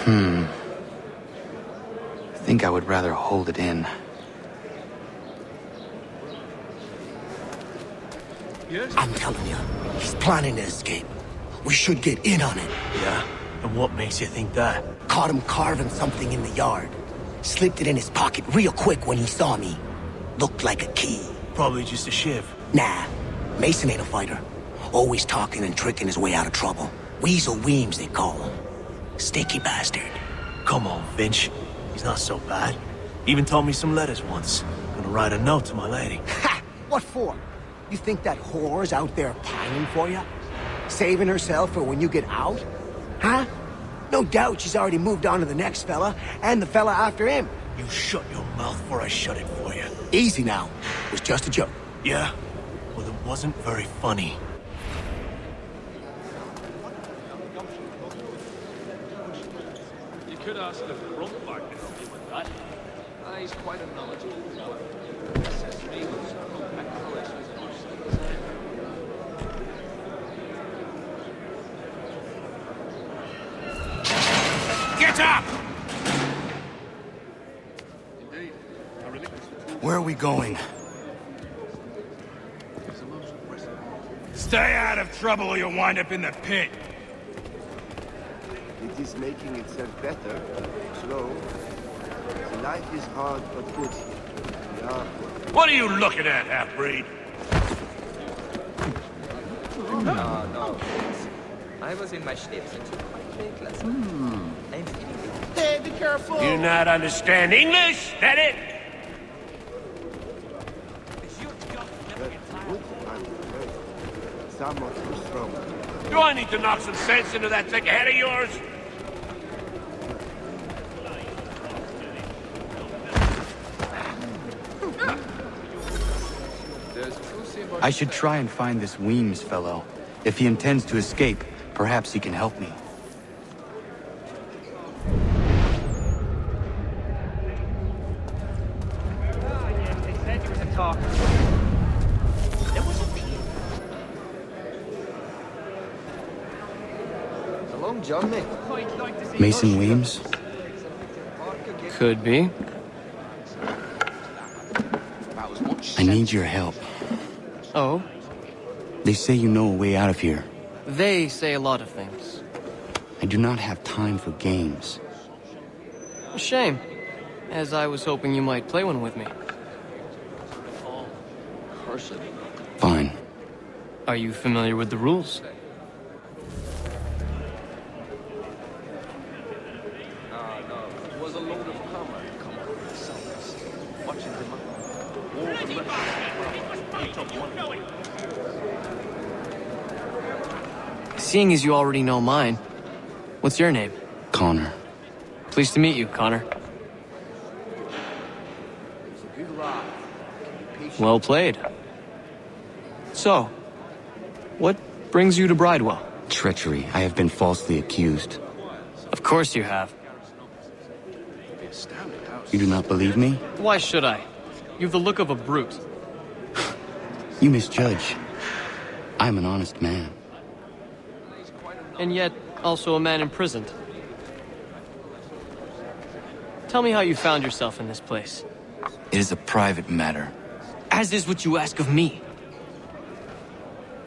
I think I would rather hold it in. I'm telling you, he's planning to escape. We should get in on it. Yeah? And what makes you think that? Caught him carving something in the yard. Slipped it in his pocket real quick when he saw me. Looked like a key. Probably just a shiv. Nah, Mason ain't a fighter. Always talking and tricking his way out of trouble. Weasel Weems, they call him. Sticky bastard. Come on, Finch. He's not so bad. Even told me some letters once. Gonna write a note to my lady. Ha! What for? You think that whore's out there pining for you? Saving herself for when you get out? Huh? No doubt she's already moved on to the next fella, and the fella after him. You shut your mouth before I shut it for you. Easy now. It was just a joke. Yeah? Well, it wasn't very funny. You could ask the front back to help you with that. He's quite a knowledgeable fellow. Says to me, looks Get up! Indeed. I relinquish the tool. Where are we going? Stay out of trouble or you'll wind up in the pit. It is making itself better, slow. The life is hard but good. Yeah. What are you looking at, half-breed? No. I was in my steps and took my plate last night. Hey, be careful! Do you not understand English? That it? That wood I'm somewhat too strong. Do I need to knock some sense into that thick head of yours? I should try and find this Weems fellow. If he intends to escape, perhaps he can help me. Long journey. Mason Weems? Could be. I need your help. Oh? They say you know a way out of here. They say a lot of things. I do not have time for games. A shame, as I was hoping you might play one with me. Fine. Are you familiar with the rules? It was a load of comrade come up with the southwest. Watching them up. War for left. He took one. Seeing as you already know mine, what's your name? Connor. Pleased to meet you, Connor. Well played. So, what brings you to Bridewell? Treachery. I have been falsely accused. Of course you have. You do not believe me? Why should I? You've the look of a brute. You misjudge. I'm an honest man. And yet, also a man imprisoned. Tell me how you found yourself in this place. It is a private matter. As is what you ask of me.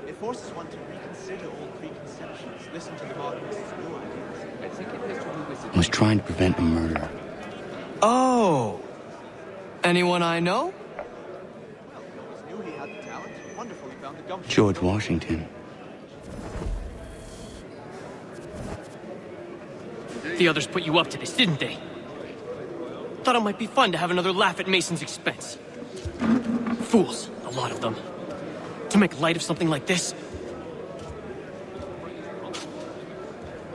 It forces one to reconsider all preconceptions, listen to the modernists' new ideas. I think it has to do with I was trying to prevent a murder. Oh! Anyone I know? Well, he always knew he had the talent. Wonderful he found the gumption. George Washington. The others put you up to this, didn't they? Thought it might be fun to have another laugh at Mason's expense. Fools, a lot of them. To make light of something like this.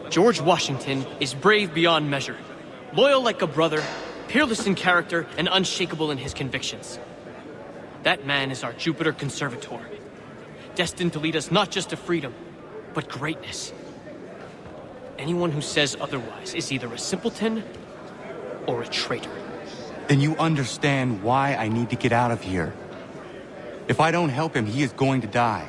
George Washington is brave beyond measure, loyal like a brother, peerless in character, and unshakable in his convictions. That man is our Jupiter Conservator, destined to lead us not just to freedom, but greatness. Anyone who says otherwise is either a simpleton or a traitor. Then you understand why I need to get out of here. If I don't help him, he is going to die.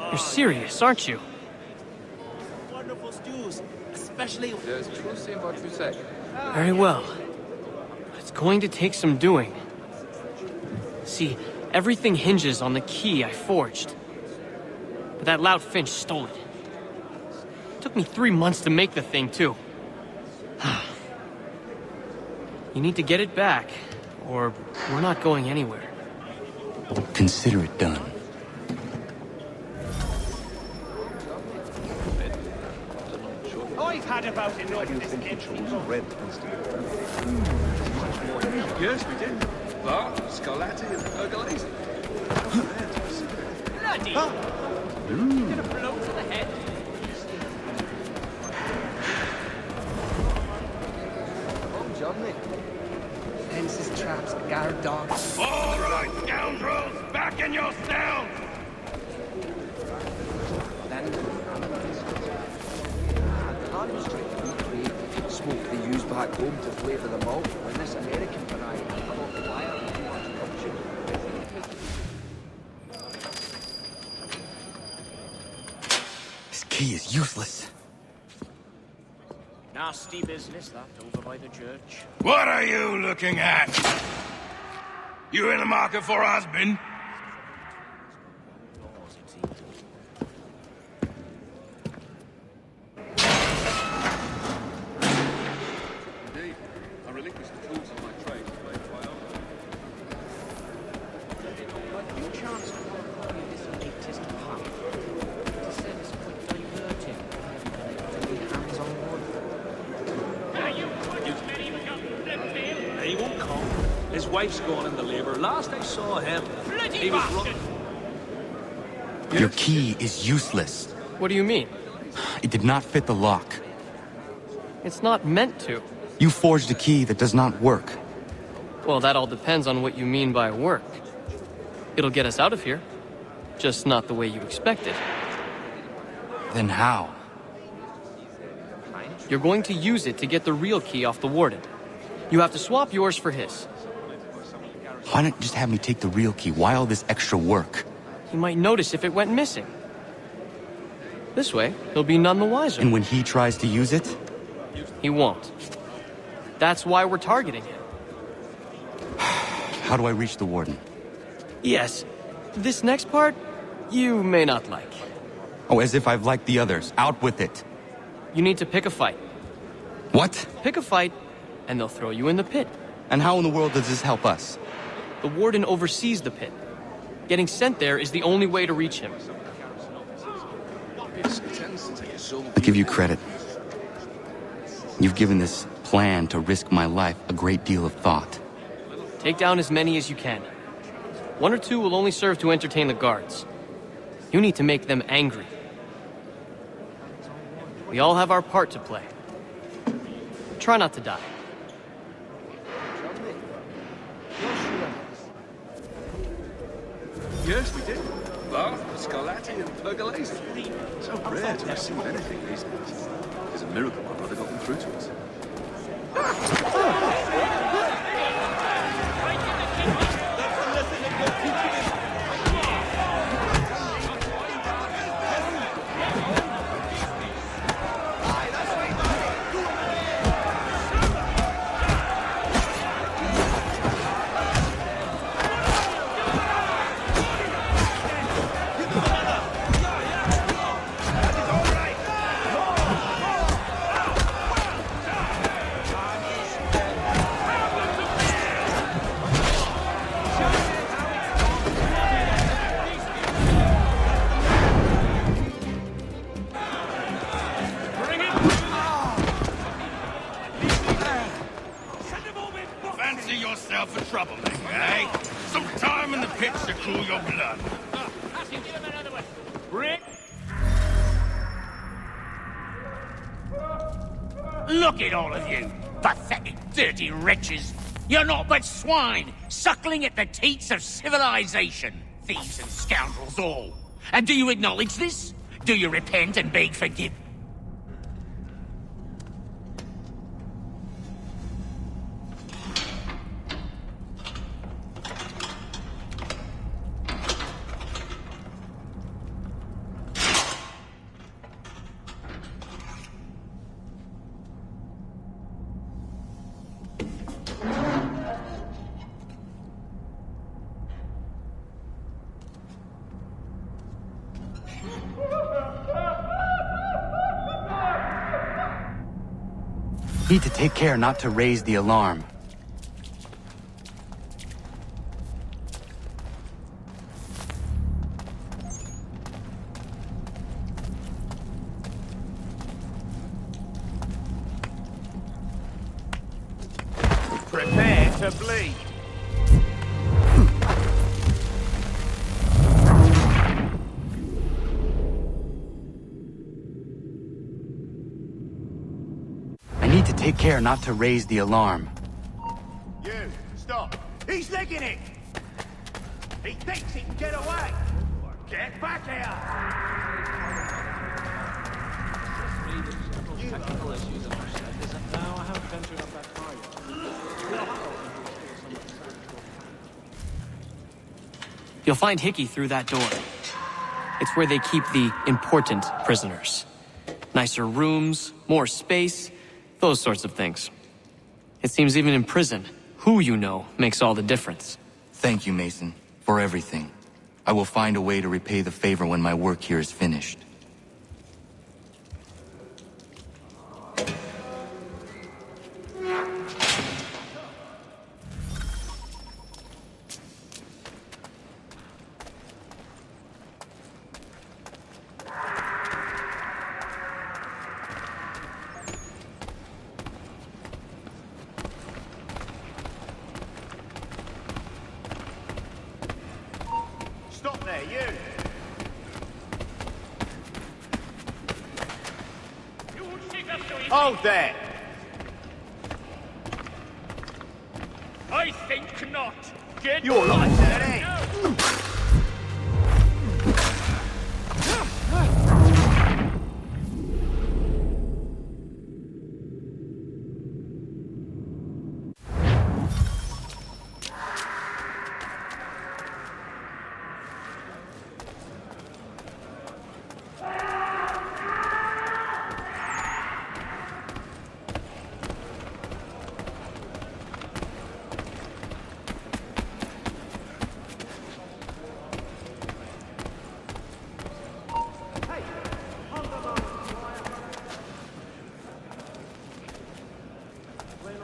You're serious, aren't you? especially... There's truth in what you say. Very well. But it's going to take some doing. See, everything hinges on the key I forged. But that loud Finch stole it. Took me 3 months to make the thing, too. You need to get it back, or we're not going anywhere. Consider it done. I've had about enough of this Yes, we did. Bart, Scarlatti, and Hercules. Bloody! Get a blow to the head. Oh, Johnny. Fences, traps, guard dogs. All right, scoundrels, back in your cells! Then, the land was trying to recreate smoke they used back home to flavour the malt when this American variety come off the wire and too much corruption. This key is useless. Nasty business, that, over by the church. What are you looking at? You in the market for a husband? Indeed. I relinquished the tools of my trade to play Wyoming. You chance to have a copy of this latest pump. To say it's quite diverting. Hands on one. He won't come. His wife's gone into labor. Last I saw him, he was running. Your key is useless. What do you mean? It did not fit the lock. It's not meant to. You forged a key that does not work. Well, that all depends on what you mean by work. It'll get us out of here. Just not the way you expected. Then how? You're going to use it to get the real key off the warden. You have to swap yours for his. Why not just have me take the real key? Why all this extra work? He might notice if it went missing. This way, he'll be none the wiser. And when he tries to use it? He won't. That's why we're targeting him. How do I reach the warden? Yes, this next part, you may not like. Oh, as if I've liked the others. Out with it. You need to pick a fight. What? Pick a fight, and they'll throw you in the pit. And how in the world does this help us? The warden oversees the pit. Getting sent there is the only way to reach him. It tends to take a soul. I give you credit. You've given this plan to risk my life a great deal of thought. Take down as many as you can. 1 or 2 will only serve to entertain the guards. You need to make them angry. We all have our part to play. Try not to die. Yes, we did. Bart, Scarlatti, and Hercules. So rare to receive anything these days. It's a miracle my brother got them through to us. Fancy yourself a troublemaker, eh? Some time in the pits to cool your blood. Look at all of you, pathetic, dirty wretches. You're not but swine, suckling at the teats of civilization. Thieves and scoundrels all. And do you acknowledge this? Do you repent and beg forgiveness? Need to take care not to raise the alarm. Prepare to bleed. I need to take care not to raise the alarm. You, stop. He's legging it. He thinks he can get away. Get back here. Technical issues, I must say. No, I haven't ventured up that far yet. You'll find Hickey through that door. It's where they keep the important prisoners. Nicer rooms, more space, those sorts of things. It seems even in prison, who you know makes all the difference. Thank you, Mason, for everything. I will find a way to repay the favor when my work here is finished. Stop there, you. Hold there. I think not. Get Your life's at an end.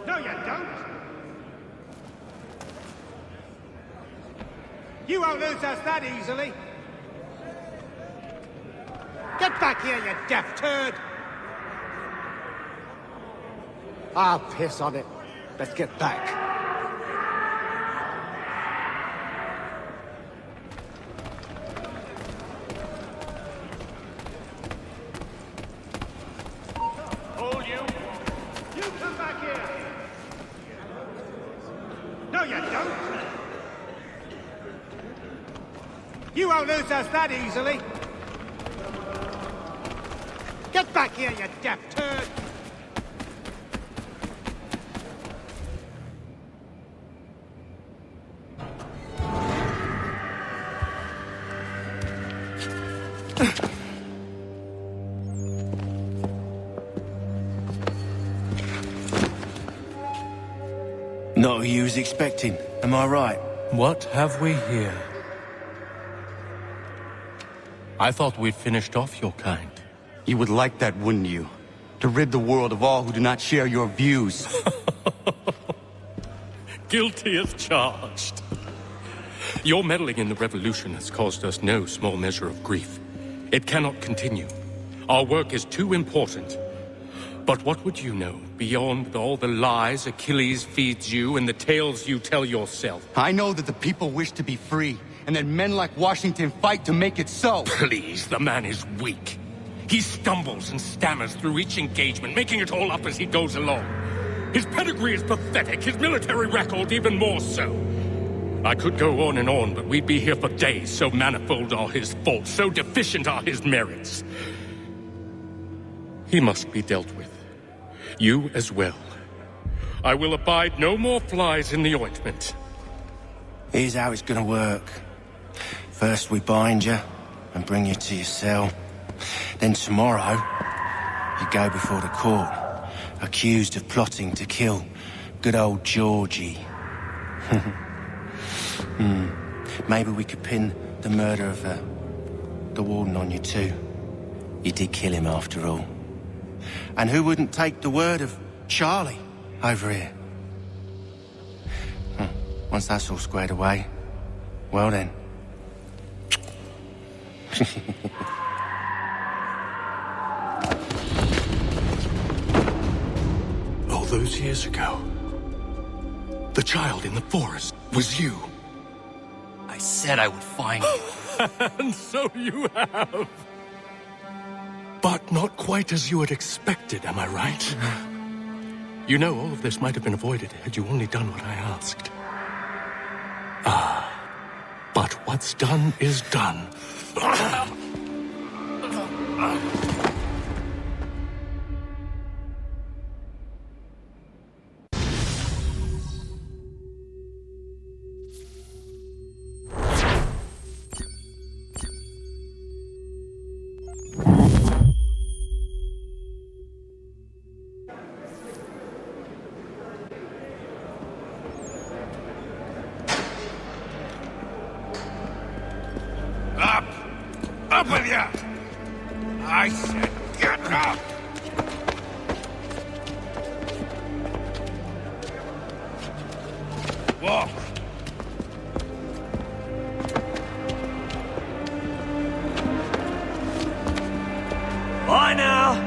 No, you don't. You won't lose us that easily. Get back here, you deaf turd. I'll piss on it. Let's get back. Hold you. You come back here. No, you don't. You won't lose us that easily. Get back here, you deaf turd. Not who you was expecting, am I right? What have we here? I thought we'd finished off your kind. You would like that, wouldn't you? To rid the world of all who do not share your views. Guilty as charged. Your meddling in the revolution has caused us no small measure of grief. It cannot continue. Our work is too important. But what would you know beyond all the lies Achilles feeds you and the tales you tell yourself? I know that the people wish to be free, and that men like Washington fight to make it so. Please, the man is weak. He stumbles and stammers through each engagement, making it all up as he goes along. His pedigree is pathetic, his military record even more so. I could go on and on, but we'd be here for days, so manifold are his faults, so deficient are his merits. He must be dealt with. You as well. I will abide no more flies in the ointment. Here's how it's gonna work. First we bind you and bring you to your cell. Then tomorrow, you go before the court, accused of plotting to kill good old Georgie. Maybe we could pin the murder of the warden on you too. You did kill him after all. And who wouldn't take the word of Charlie, over here. Once that's all squared away, well then. All those years ago, the child in the forest was you. I said I would find you. And so you have. But not quite as you had expected, am I right? You know, all of this might have been avoided had you only done what I asked. But what's done is done. Up with you! I said get up! Walk! Bye now!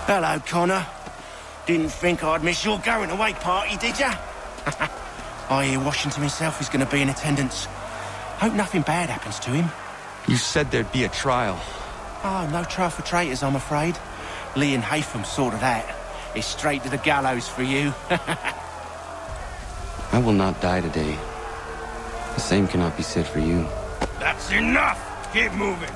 Hello, Connor. Didn't think I'd miss your going away party, did ya? I hear Washington himself is going to be in attendance. Hope nothing bad happens to him. You said there'd be a trial. Oh, no trial for traitors, I'm afraid. Lee and Haytham sorted that. It's straight to the gallows for you. I will not die today. The same cannot be said for you. That's enough! Keep moving!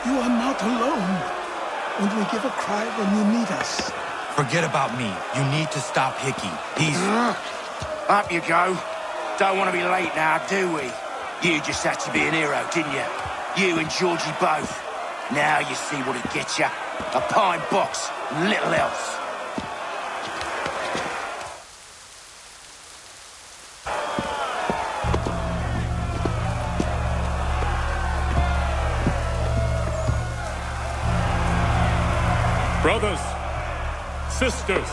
You are not alone. Only give a cry when you need us. Forget about me. You need to stop Hickey. He's... Up you go. Don't want to be late now, do we? You just had to be an hero, didn't you? You and Georgie both. Now you see what it gets you. A pine box, little else. Brothers, sisters,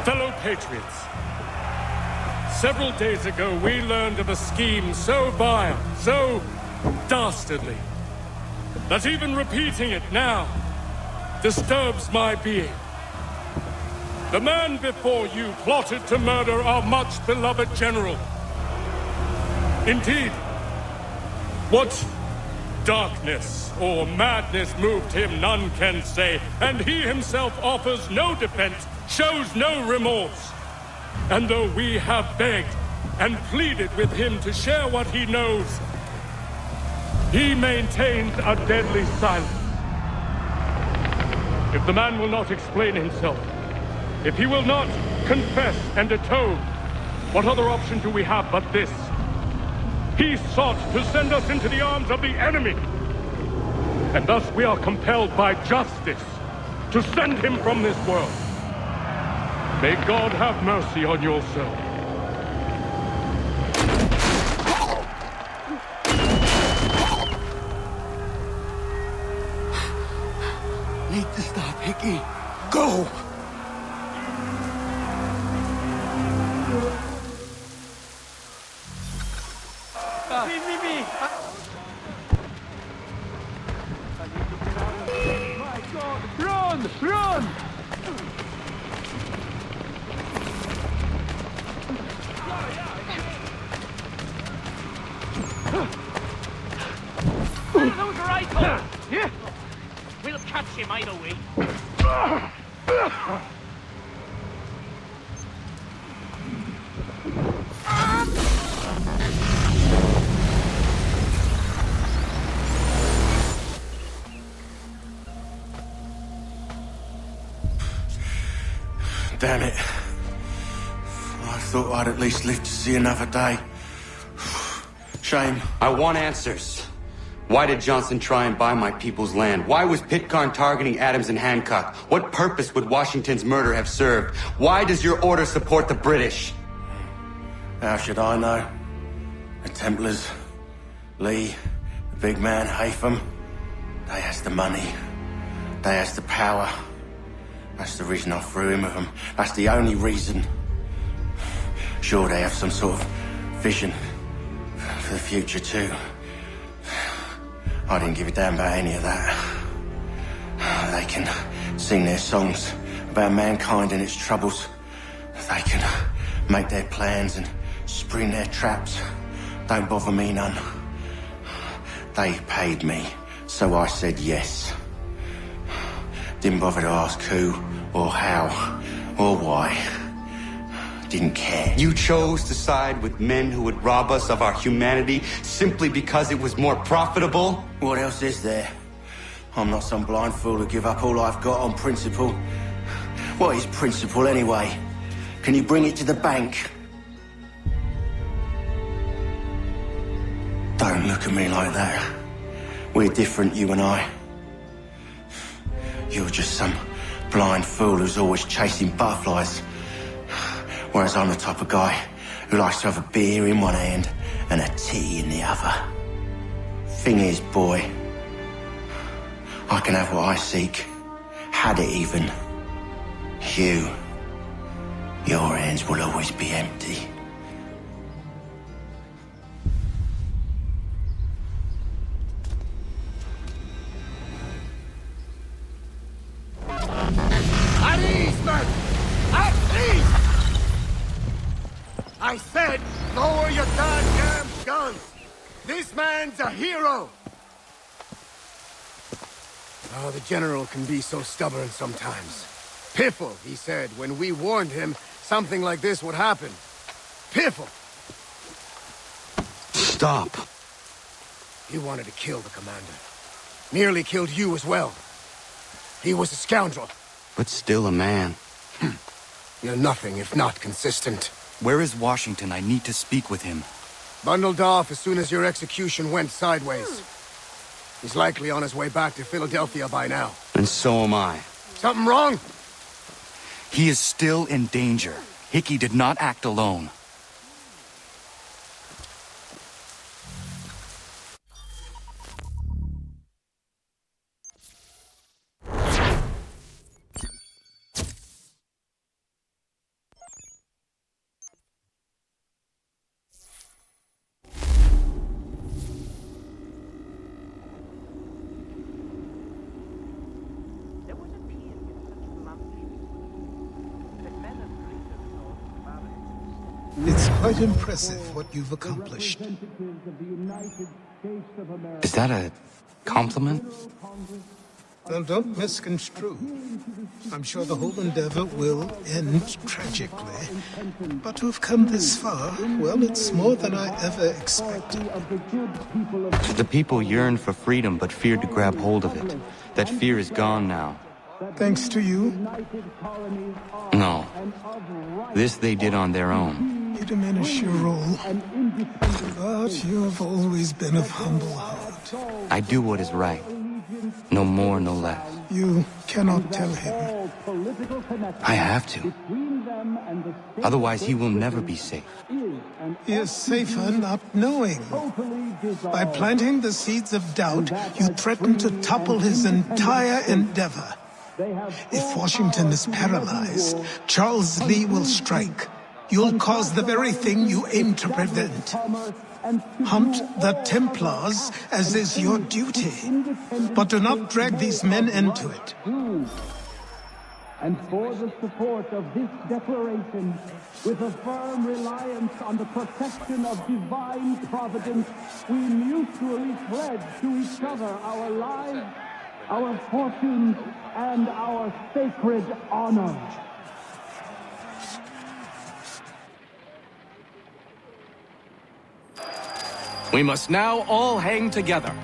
fellow patriots. Several days ago, we learned of a scheme so vile, so dastardly, that even repeating it now disturbs my being. The man before you plotted to murder our much-beloved general. Indeed, what darkness or madness moved him, none can say, and he himself offers no defense, shows no remorse. And though we have begged and pleaded with him to share what he knows, he maintains a deadly silence. If the man will not explain himself, if he will not confess and atone, what other option do we have but this? He sought to send us into the arms of the enemy, and thus we are compelled by justice to send him from this world. May God have mercy on your soul. Need to stop, Hickey. Go! My God! Run! Run! Those rifles! Yeah. We'll catch him either way. Damn it. I thought I'd at least live to see another day. Shame. I want answers. Why did Johnson try and buy my people's land? Why was Pitcairn targeting Adams and Hancock? What purpose would Washington's murder have served? Why does your order support the British? How should I know? The Templars, Lee, the big man, Haytham, they has the money. They has the power. That's the reason I threw in with them. That's the only reason. Sure, they have some sort of vision for the future too. I didn't give a damn about any of that. They can sing their songs about mankind and its troubles. They can make their plans and spring their traps. Don't bother me none. They paid me, so I said yes. Didn't bother to ask who, or how, or why. Didn't care. You chose to side with men who would rob us of our humanity simply because it was more profitable? What else is there? I'm not some blind fool to give up all I've got on principle. What is principle anyway? Can you bring it to the bank? Don't look at me like that. We're different, you and I. You're just some blind fool who's always chasing butterflies. Whereas I'm the type of guy who likes to have a beer in one hand and a tea in the other. Thing is, boy, I can have what I seek. Had it even. Your hands will always be empty. At ease, men! At ease! I said, lower your goddamn guns! This man's a hero! Oh, the General can be so stubborn sometimes. Piffle, he said, when we warned him something like this would happen. Piffle! Stop. He wanted to kill the commander. Nearly killed you as well. He was a scoundrel. But still a man. You're nothing if not consistent. Where is Washington? I need to speak with him. Bundled off as soon as your execution went sideways. He's likely on his way back to Philadelphia by now. And so am I. Something wrong? He is still in danger. Hickey did not act alone. quite impressive what you've accomplished. Is that a compliment? Now, don't misconstrue. I'm sure the whole endeavor will end tragically. But to have come this far, well, it's more than I ever expected. The people yearned for freedom but feared to grab hold of it. That fear is gone now. Thanks to you? No. This they did on their own. You diminish your role. But you have always been of humble heart. I do what is right. No more, no less. You cannot tell him. I have to. Otherwise, he will never be safe. He is safer not knowing. By planting the seeds of doubt, you threaten to topple his entire endeavor. If Washington is paralyzed, Charles Lee will strike. You'll cause the very thing you aim to prevent. Hunt the Templars, as is your duty. But do not drag these men into it. And for the support of this declaration, with a firm reliance on the protection of divine providence, we mutually pledge to each other our lives, our fortunes, and our sacred honor. We must now all hang together.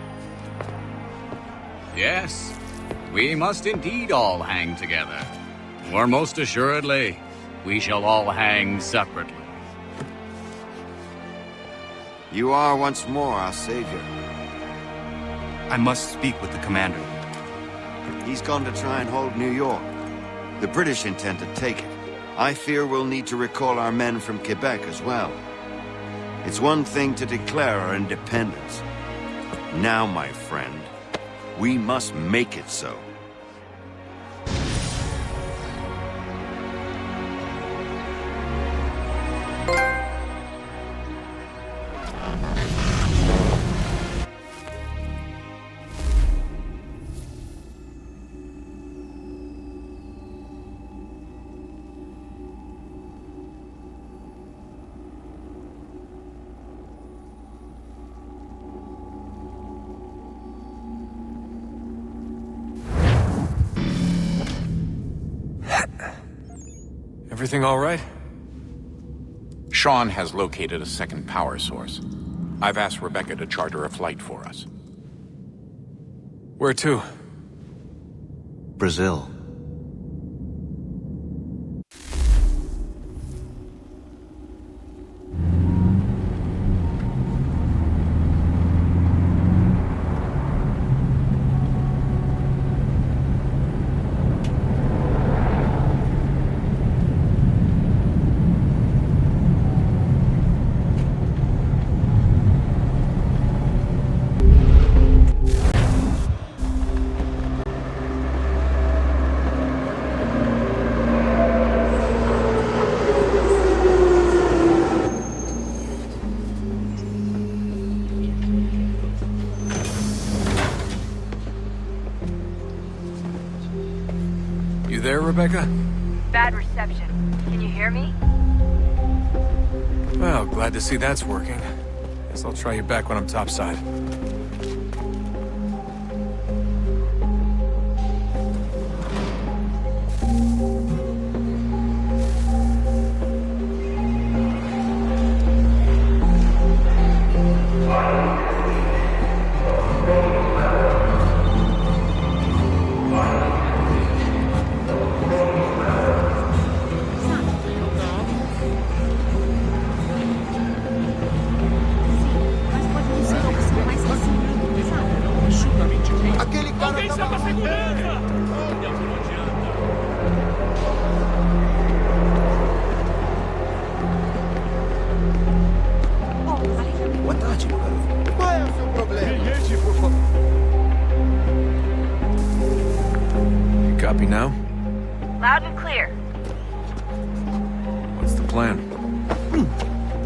Yes, we must indeed all hang together. Or most assuredly, we shall all hang separately. You are once more our savior. I must speak with the commander. He's gone to try and hold New York. The British intend to take it. I fear we'll need to recall our men from Quebec as well. It's one thing to declare our independence. Now, my friend, we must make it so. Everything all right? Sean has located a second power source. I've asked Rebecca to charter a flight for us. Where to? Brazil. There, Rebecca? Bad reception. Can you hear me? Well, glad to see that's working. Guess I'll try you back when I'm topside. Copy now? Loud and clear. What's the plan?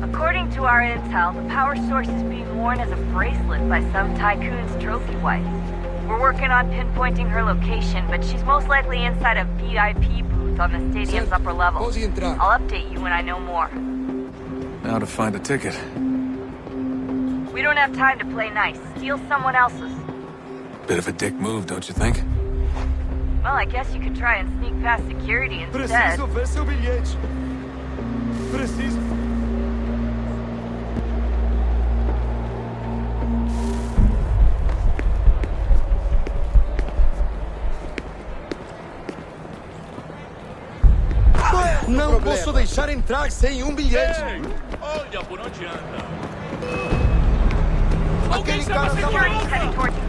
According to our intel, the power source is being worn as a bracelet by some tycoon's trophy wife. We're working on pinpointing her location, but she's most likely inside a VIP booth on the stadium's upper level. I'll update you when I know more. Now to find a ticket. We don't have time to play nice. Steal someone else's. Bit of a dick move, don't you think? Well, I guess you could try and sneak past security instead. Preciso ver seu bilhete. Preciso. Não posso deixar entrar sem bilhete. Ei, olha, por onde anda? Aquele cara tá Security's heading towards you.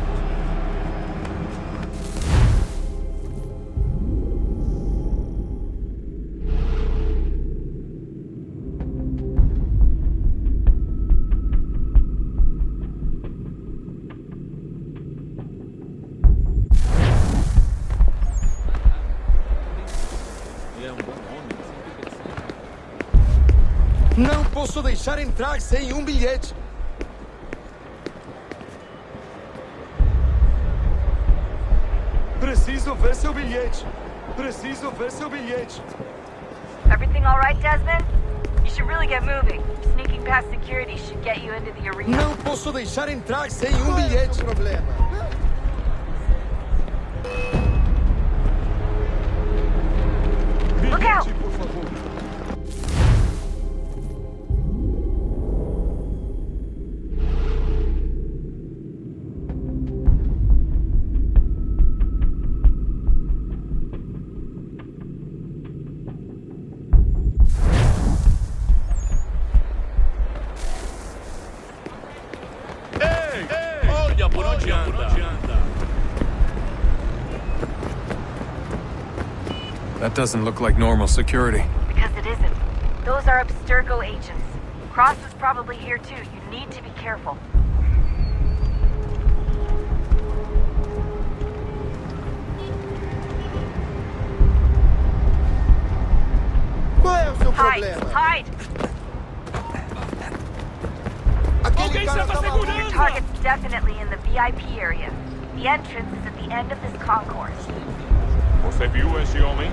Não posso deixar entrar sem bilhete. Preciso ver seu bilhete. Preciso ver seu bilhete. Everything all right, Desmond? You should really get moving. Sneaking past security should get you into the arena. Não posso deixar entrar sem bilhete. Look out! Por favor. Ei, olha, por onde anda? That doesn't look like normal security. Because it isn't. Those are Abstergo agents. Cross is probably here too. You need to be careful. Qual é o seu Hide! problema? Hide! Aquele cara tá Your maluco. target's definitely in the VIP area. The entrance is at the end of this concourse. Você viu esse homem?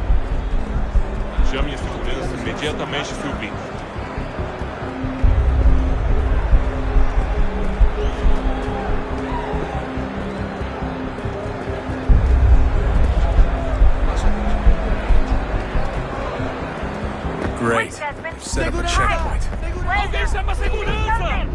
Chame a segurança imediatamente, Philby. Great. Set up a checkpoint. Alguém chama a segurança!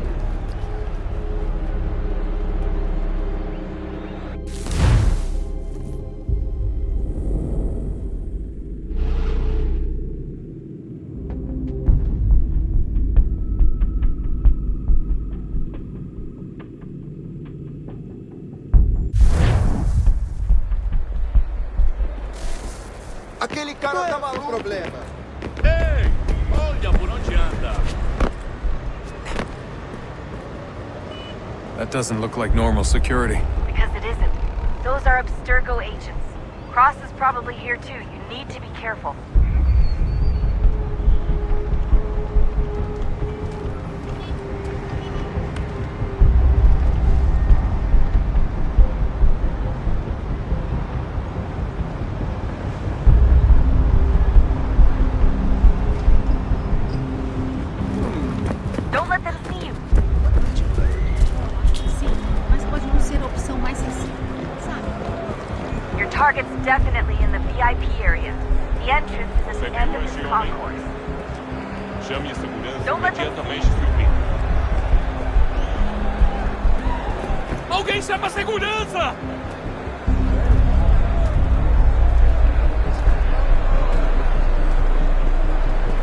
Aquele cara tá maluco. Problema. Ei, olha, por onde anda? That doesn't look like normal security. Because it isn't. Those are Abstergo agents. Cross is probably here too. You need to be careful. Don't let them see you. Sim, mas pode não ser a opção mais sensível, sabe? Your target's definitely in the VIP area. The entrance is at the end of this concourse. Chame a segurança Don't let them imediatamente, Philby. Alguém chama a segurança!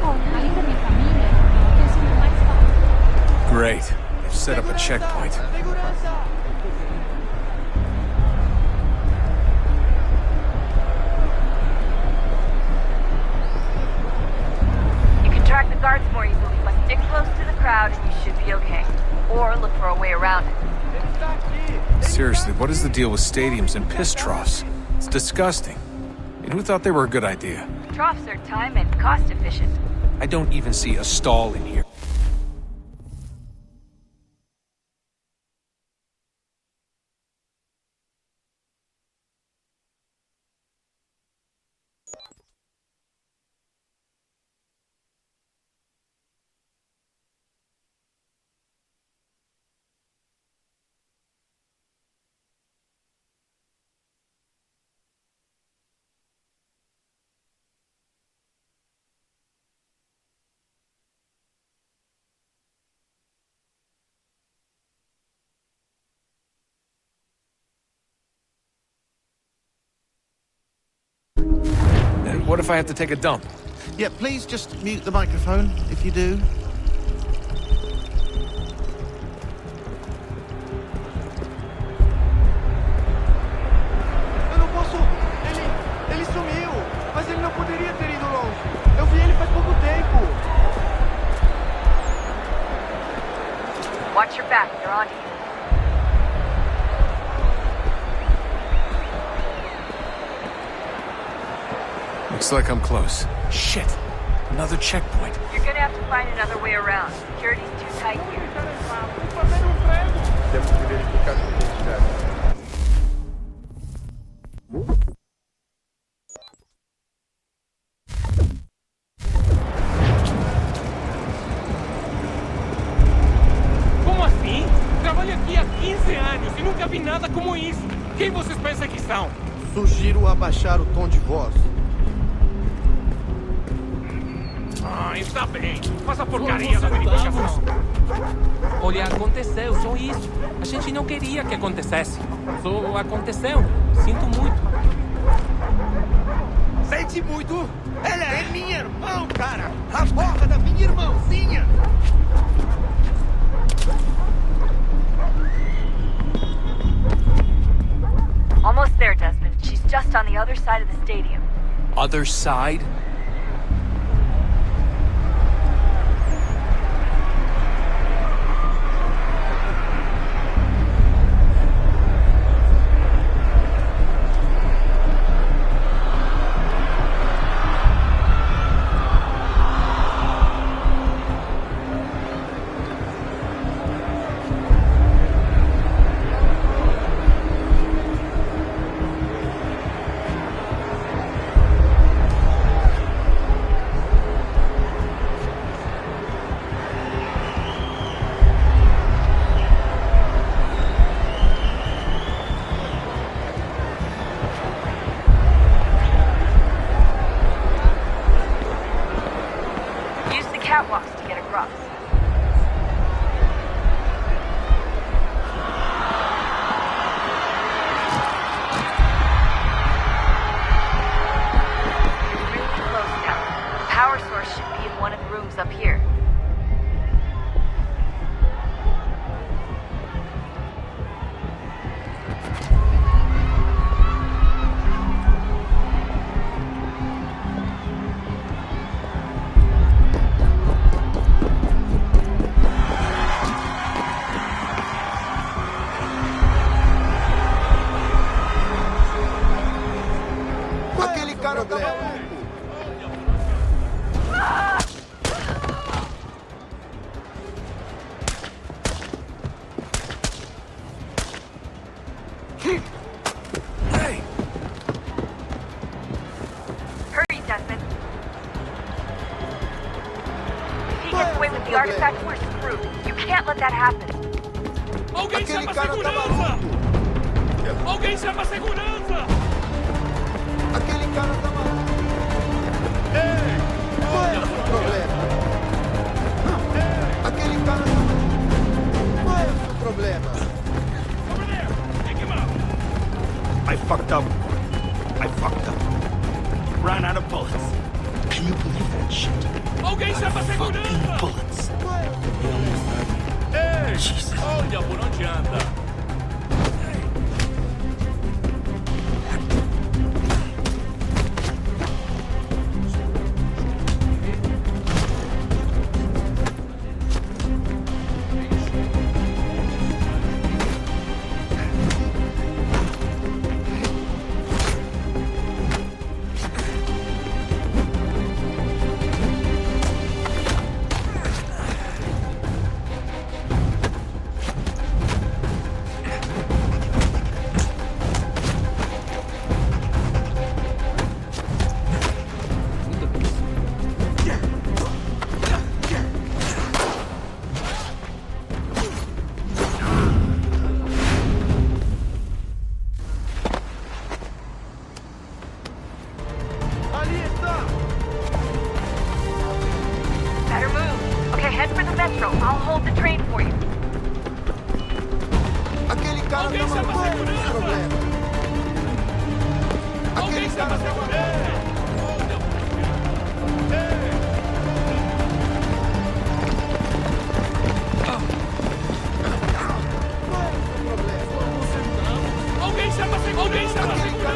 Bom, além da minha família, eu sinto mais falta. Great. They've set up a checkpoint. You can track the guards more easily, but stick close to the crowd and you should be okay. Or look for a way around it. Seriously, what is the deal with stadiums and piss troughs? It's disgusting. And who thought they were a good idea? Troughs are time and cost efficient. I don't even see a stall in here. What if I have to take a dump? Yeah, please just mute the microphone if you do. Eu não posso... Ele sumiu, mas ele não poderia ter ido longe. Eu vi ele faz pouco tempo. Watch your back, they're on you. Looks like I'm close. Shit! Another checkpoint. You're gonna have to find another way around. Security's too tight here. Temos que verificar sua identidade. Como assim? Trabalho aqui há 15 anos e nunca vi nada como isso. Quem vocês pensam que são? Sugiro abaixar o tom de voz. Ah, está bem. Faz a porcaria da verificação. Olha, aconteceu, só isso. A gente não queria que acontecesse. Só aconteceu. Sinto muito. Sente muito? Ela é minha irmã, cara! A porra da minha irmãzinha! Almost there, Desmond. She's just on the other side of the stadium. Other side? Catwalks to get across. You're really close now. The power source should be in one of the rooms up here. Hey! Hurry, Desmond. If he gets away with the artifact, we're screwed. You can't let that happen. Alguém chama a segurança! Alguém chama a segurança! Aquele cara tá maluco. Ei! Qual é o seu problema? Aquele cara tá maluco. Qual é o seu problema? Over there! Take him out! I fucked up. Ran out of bullets. Can you believe that shit? Alguém chama a segurança! Bullets. Ei! Jesus. Olha por onde anda! Better move. Okay, head for the metro. I'll hold the train for you. Aquele cara tá maluco. Qual é o problema? Aquele cara tá maluco. Alguém estava segurança!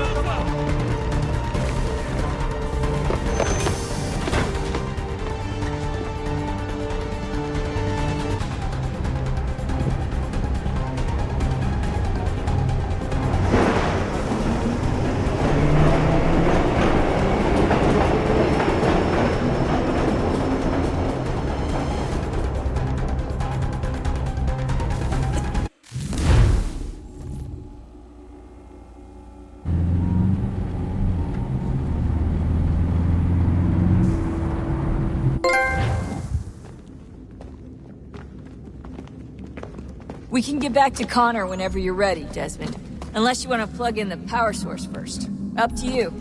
We can get back to Connor whenever you're ready, Desmond. Unless you want to plug in the power source first. Up to you.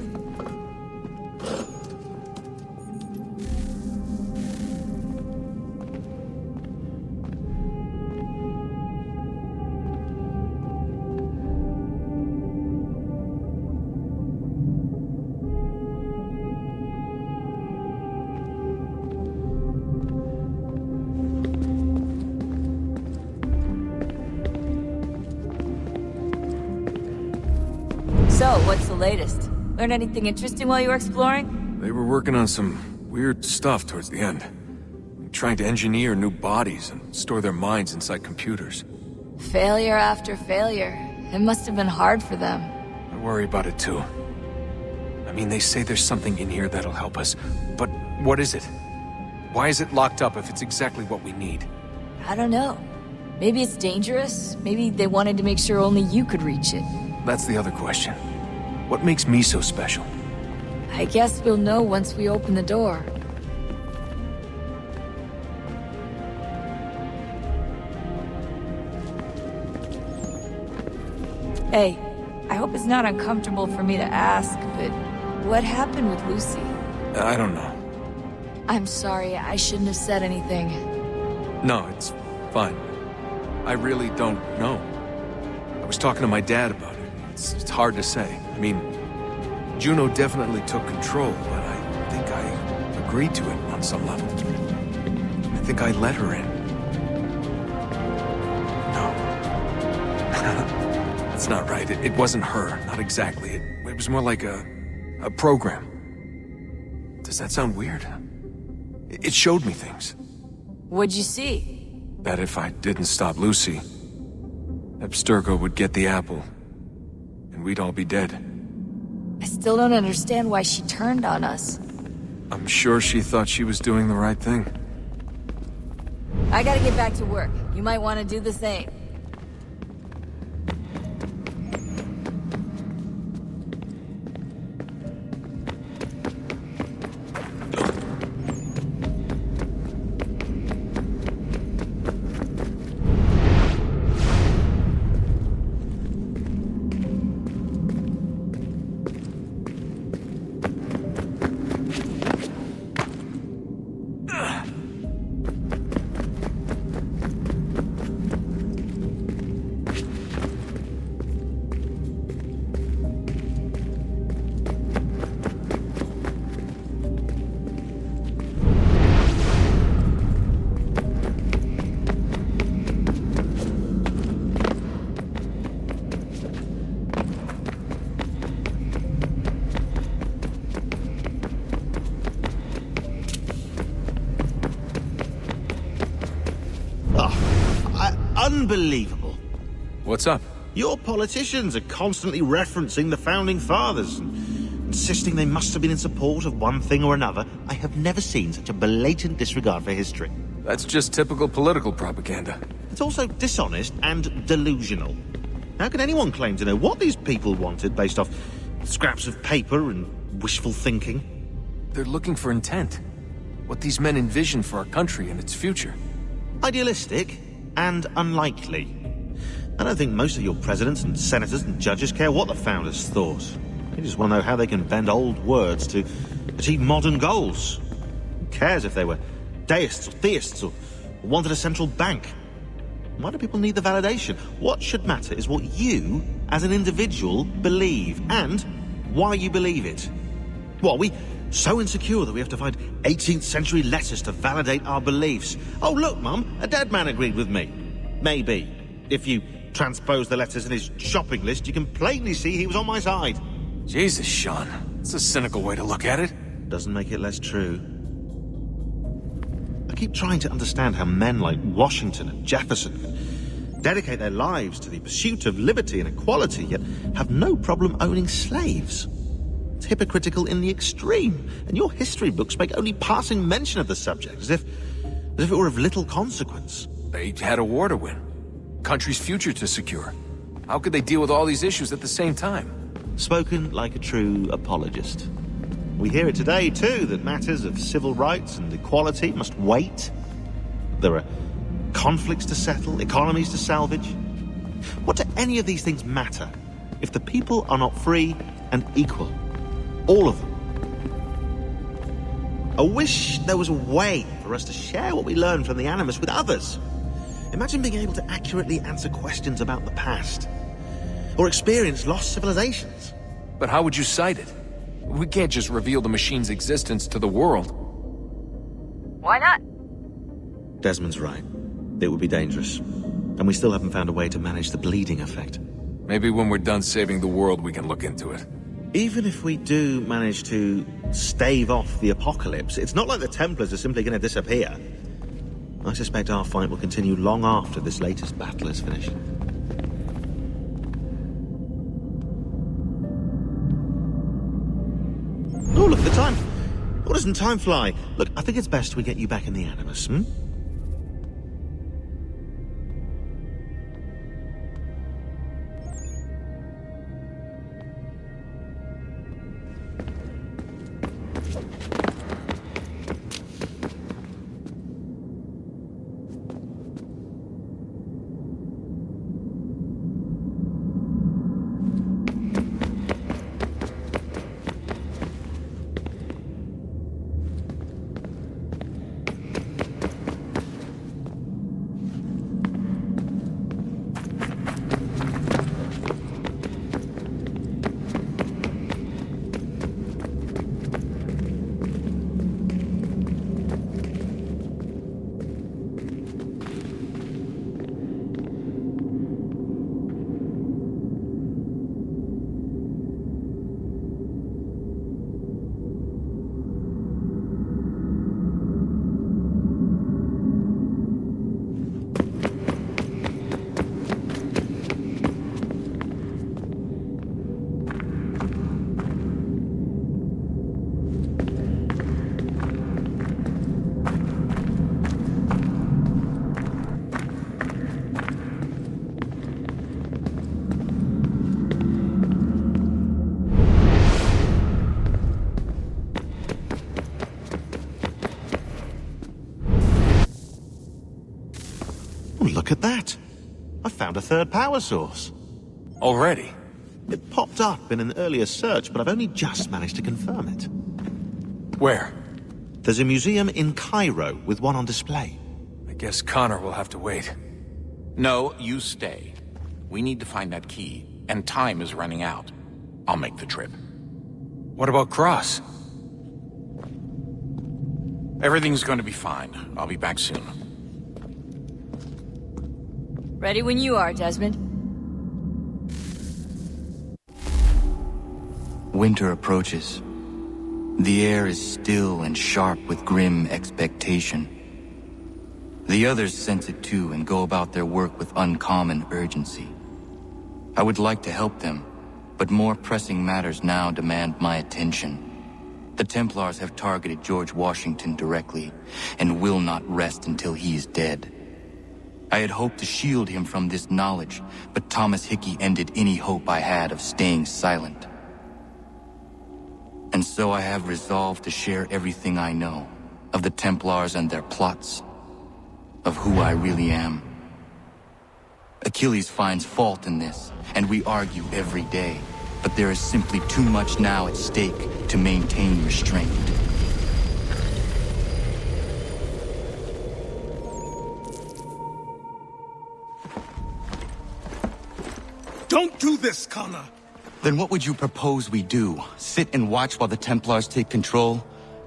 So, what's the latest? Learn anything interesting while you were exploring? They were working on some weird stuff towards the end. Trying to engineer new bodies and store their minds inside computers. Failure after failure. It must have been hard for them. I worry about it too. I mean, they say there's something in here that'll help us, but what is it? Why is it locked up if it's exactly what we need? I don't know. Maybe it's dangerous. Maybe they wanted to make sure only you could reach it. That's the other question. What makes me so special? I guess we'll know once we open the door. Hey, I hope it's not uncomfortable for me to ask, but what happened with Lucy? I don't know. I'm sorry, I shouldn't have said anything. No, it's fine. I really don't know. I was talking to my dad about it. It's hard to say. I mean, Juno definitely took control, but I think I agreed to it on some level. I think I let her in. No. That's not right. It wasn't her. Not exactly. It was more like a program. Does that sound weird? It showed me things. What'd you see? That if I didn't stop Lucy, Abstergo would get the apple, and we'd all be dead. I still don't understand why she turned on us. I'm sure she thought she was doing the right thing. I gotta get back to work. You might want to do the same. Unbelievable. What's up? Your politicians are constantly referencing the Founding Fathers and insisting they must have been in support of one thing or another. I have never seen such a blatant disregard for history. That's just typical political propaganda. It's also dishonest and delusional. How can anyone claim to know what these people wanted based off scraps of paper and wishful thinking? They're looking for intent. What these men envision for our country and its future. Idealistic and unlikely. I don't think most of your presidents and senators and judges care what the founders thought. They just want to know how they can bend old words to achieve modern goals. Who cares if they were deists or theists or wanted a central bank? Why do people need the validation? What should matter is what you, as an individual, believe, and why you believe it. What, are we So insecure that we have to find 18th century letters to validate our beliefs. Oh, look, Mum, a dead man agreed with me. Maybe. If you transpose the letters in his shopping list, you can plainly see he was on my side. Jesus, Sean. It's a cynical way to look at it. Doesn't make it less true. I keep trying to understand how men like Washington and Jefferson can dedicate their lives to the pursuit of liberty and equality, yet have no problem owning slaves. It's hypocritical in the extreme, and your history books make only passing mention of the subject, as if it were of little consequence. They had a war to win. Country's future to secure. How could they deal with all these issues at the same time? Spoken like a true apologist. We hear it today, too, that matters of civil rights and equality must wait. There are conflicts to settle, economies to salvage. What do any of these things matter if the people are not free and equal? All of them. I wish there was a way for us to share what we learn from the Animus with others. Imagine being able to accurately answer questions about the past, or experience lost civilizations. But how would you cite it? We can't just reveal the machine's existence to the world. Why not? Desmond's right. It would be dangerous. And we still haven't found a way to manage the bleeding effect. Maybe when we're done saving the world, we can look into it. Even if we do manage to stave off the apocalypse, it's not like the Templars are simply going to disappear. I suspect our fight will continue long after this latest battle is finished. Oh, look at the time. Oh, doesn't time fly? Look, I think it's best we get you back in the Animus, hmm? Look at that. I found a third power source. Already? It popped up in an earlier search, but I've only just managed to confirm it. Where? There's a museum in Cairo with one on display. I guess Connor will have to wait. No, you stay. We need to find that key, and time is running out. I'll make the trip. What about Cross? Everything's going to be fine. I'll be back soon. Ready when you are, Desmond. Winter approaches. The air is still and sharp with grim expectation. The others sense it too and go about their work with uncommon urgency. I would like to help them, but more pressing matters now demand my attention. The Templars have targeted George Washington directly, and will not rest until he is dead. I had hoped to shield him from this knowledge, but Thomas Hickey ended any hope I had of staying silent. And so I have resolved to share everything I know, of the Templars and their plots, of who I really am. Achilles finds fault in this, and we argue every day, but there is simply too much now at stake to maintain restraint. Don't do this, Connor! Then what would you propose we do? Sit and watch while the Templars take control?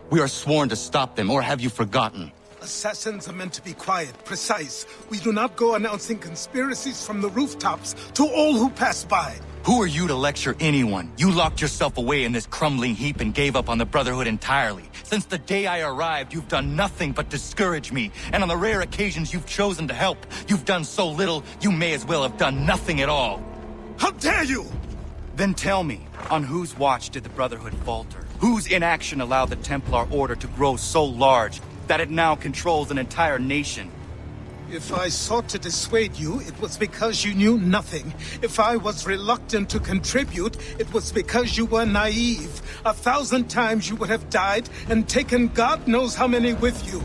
We are sworn to stop them, or have you forgotten? Assassins are meant to be quiet, precise. We do not go announcing conspiracies from the rooftops to all who pass by. Who are you to lecture anyone? You locked yourself away in this crumbling heap and gave up on the Brotherhood entirely. Since the day I arrived, you've done nothing but discourage me. And on the rare occasions you've chosen to help, you've done so little, you may as well have done nothing at all. How dare you! Then tell me, on whose watch did the Brotherhood falter? Whose inaction allowed the Templar Order to grow so large that it now controls an entire nation? If I sought to dissuade you, it was because you knew nothing. If I was reluctant to contribute, it was because you were naive. 1,000 times you would have died and taken God knows how many with you.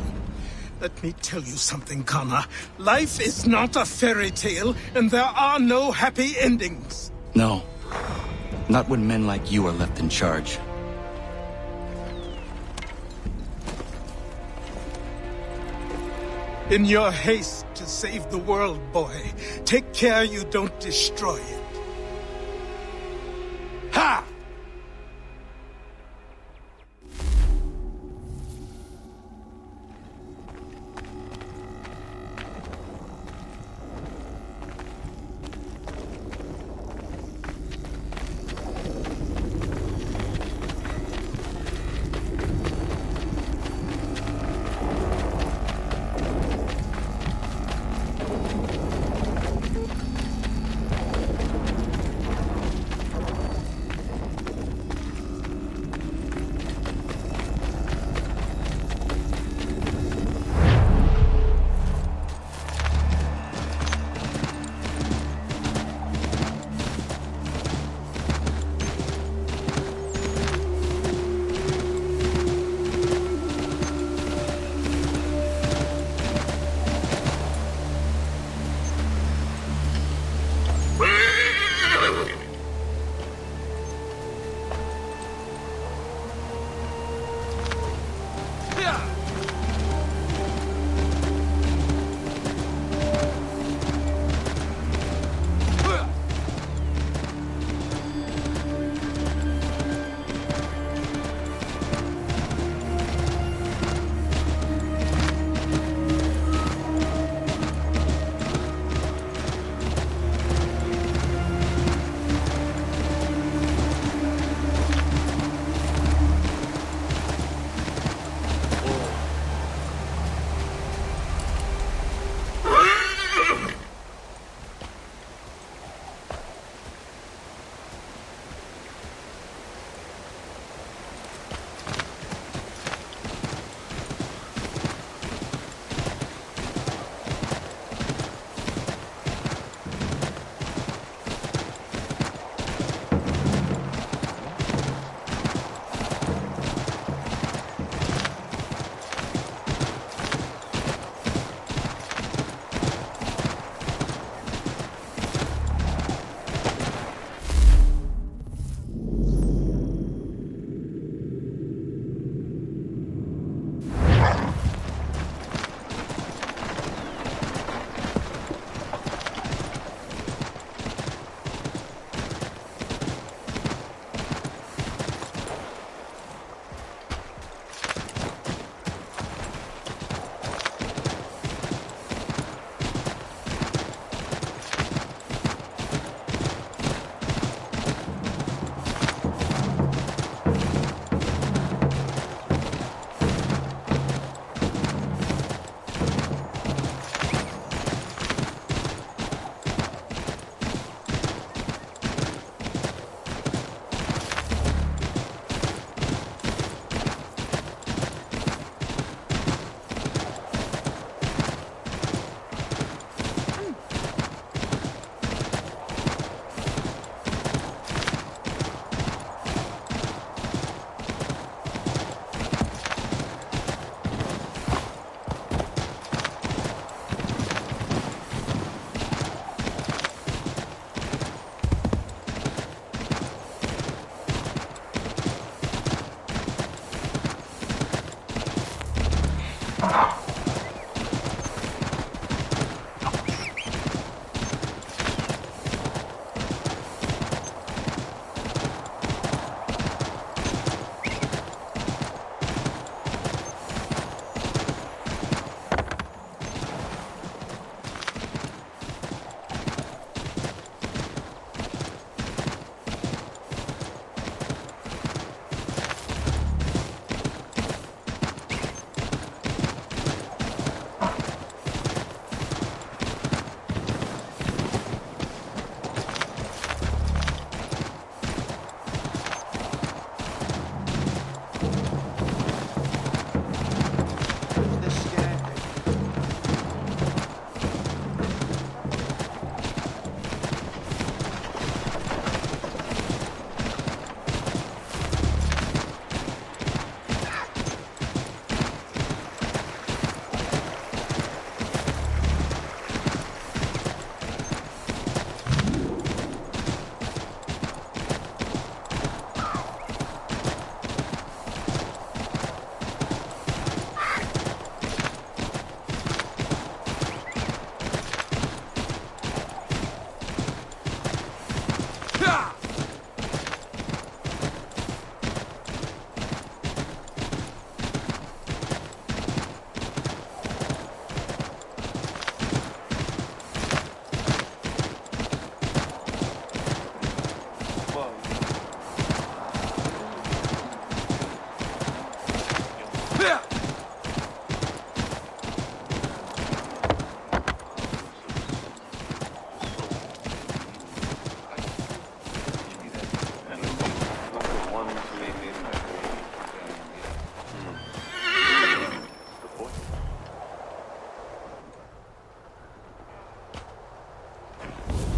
Let me tell you something, Connor. Life is not a fairy tale, and there are no happy endings. No. Not when men like you are left in charge. In your haste to save the world, boy, take care you don't destroy it. Ha!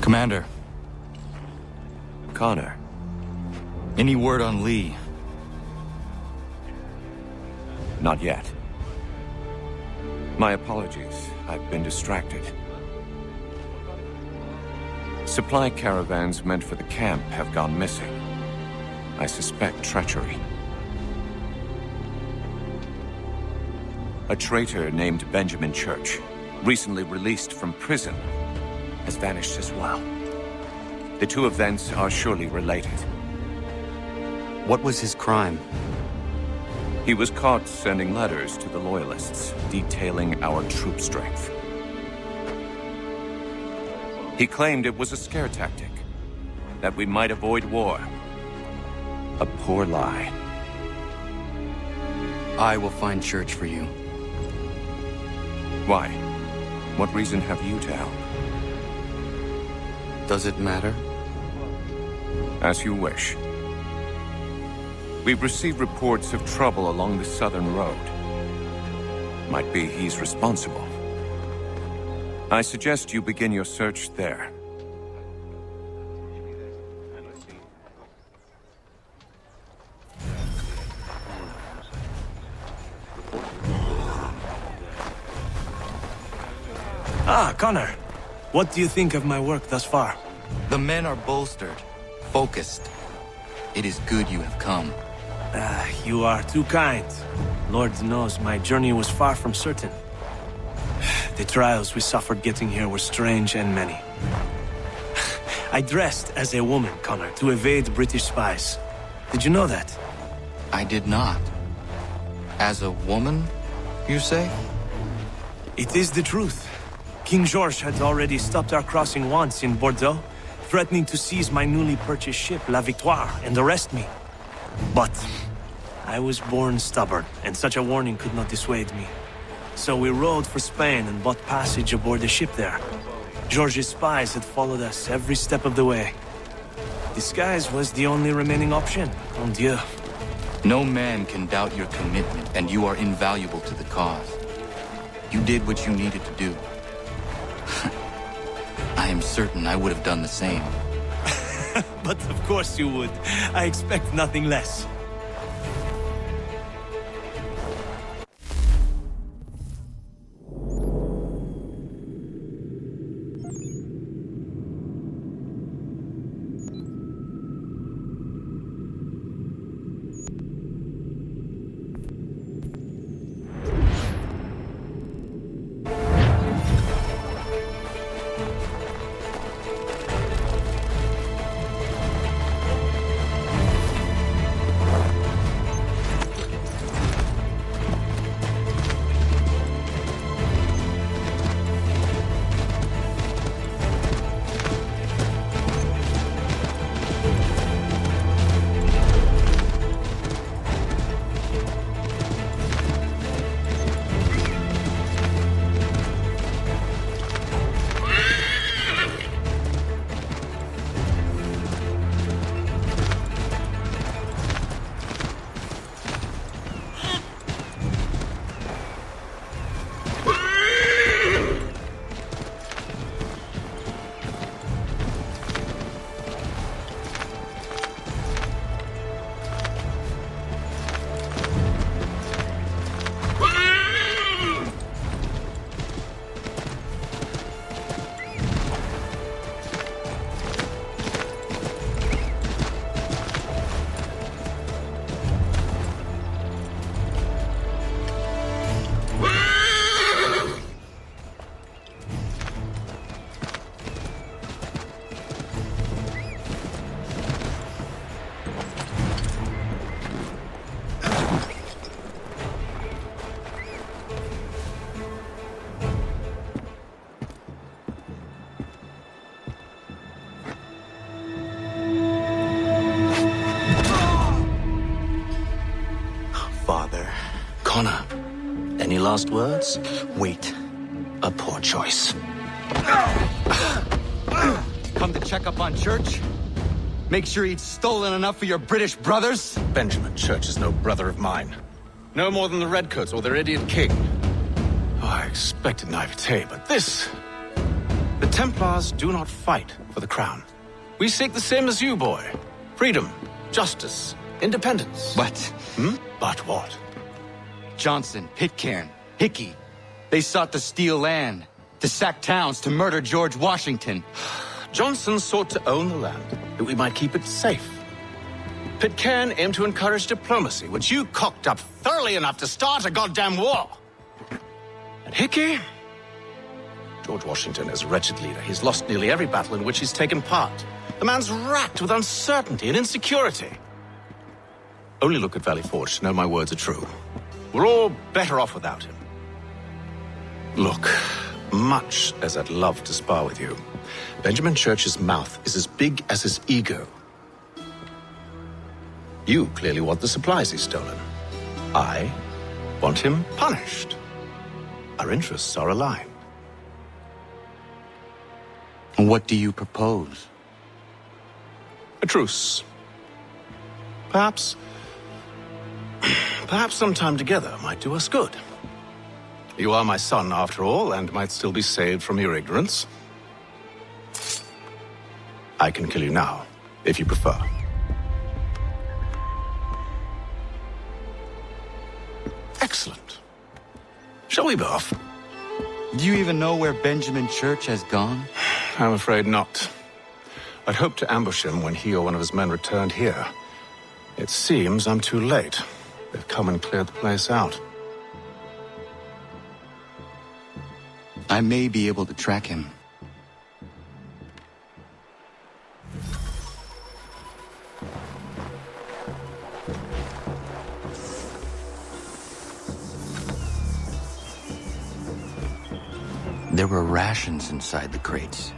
Commander. Connor. Any word on Lee? Not yet. My apologies. I've been distracted. Supply caravans meant for the camp have gone missing. I suspect treachery. A traitor named Benjamin Church, recently released from prison, has vanished as well. The two events are surely related. What was his crime? He was caught sending letters to the Loyalists, detailing our troop strength. He claimed it was a scare tactic, that we might avoid war. A poor lie. I will find Church for you. Why? What reason have you to help? Does it matter? As you wish. We've received reports of trouble along the southern road. Might be he's responsible. I suggest you begin your search there. Ah, Connor. What do you think of my work thus far? The men are bolstered, focused. It is good you have come. You are too kind. Lord knows my journey was far from certain. The trials we suffered getting here were strange and many. I dressed as a woman, Connor, to evade British spies. Did you know that? I did not. As a woman, you say? It is the truth. King George had already stopped our crossing once in Bordeaux, threatening to seize my newly purchased ship, La Victoire, and arrest me. But I was born stubborn, and such a warning could not dissuade me. So we rode for Spain and bought passage aboard the ship there. George's spies had followed us every step of the way. Disguise was the only remaining option, mon Dieu. No man can doubt your commitment, and you are invaluable to the cause. You did what you needed to do. I am certain I would have done the same. But of course you would. I expect nothing less. Connor, any last words? Wait. A poor choice. Come to check up on Church? Make sure he'd stolen enough for your British brothers? Benjamin Church is no brother of mine. No more than the Redcoats or their idiot king. Oh, I expected naivete, but this... The Templars do not fight for the crown. We seek the same as you, boy. Freedom, justice, independence. But... But what? Johnson, Pitcairn, Hickey, they sought to steal land, to sack towns, to murder George Washington. Johnson sought to own the land, that we might keep it safe. Pitcairn aimed to encourage diplomacy, which you cocked up thoroughly enough to start a goddamn war. And Hickey? George Washington is a wretched leader. He's lost nearly every battle in which he's taken part. The man's racked with uncertainty and insecurity. Only look at Valley Forge to know my words are true. We're all better off without him. Look, much as I'd love to spar with you, Benjamin Church's mouth is as big as his ego. You clearly want the supplies he's stolen. I want him punished. Our interests are aligned. What do you propose? A truce. Perhaps some time together might do us good. You are my son, after all, and might still be saved from your ignorance. I can kill you now, if you prefer. Excellent. Shall we be off? Do you even know where Benjamin Church has gone? I'm afraid not. I'd hoped to ambush him when he or one of his men returned here. It seems I'm too late. They've come and cleared the place out. I may be able to track him. There were rations inside the crates,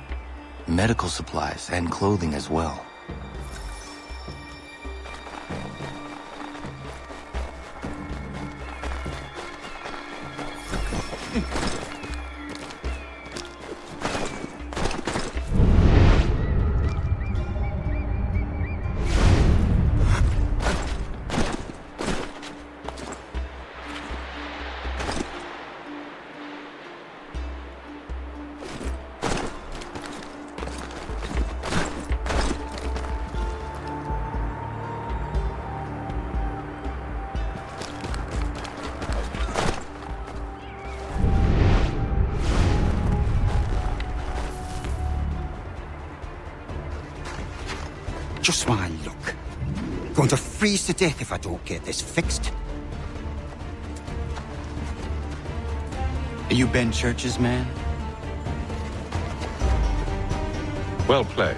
medical supplies and clothing as well. Just my luck. Going to freeze to death if I don't get this fixed. Are you Ben Church's man? Well played.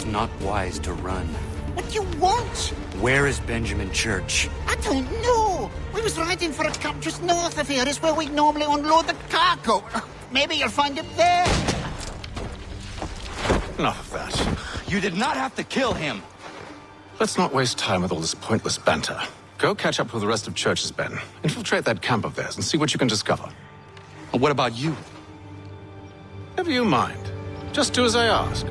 Not wise to run. What do you want? Where is Benjamin Church? I don't know. We was riding for a camp just north of here. Is where we normally unload the cargo. Maybe you'll find it there. Enough of that. You did not have to kill him. Let's not waste time with all this pointless banter. Go catch up with the rest of Church's men. Infiltrate that camp of theirs and see what you can discover. And what about you? Never you mind. Just do as I ask.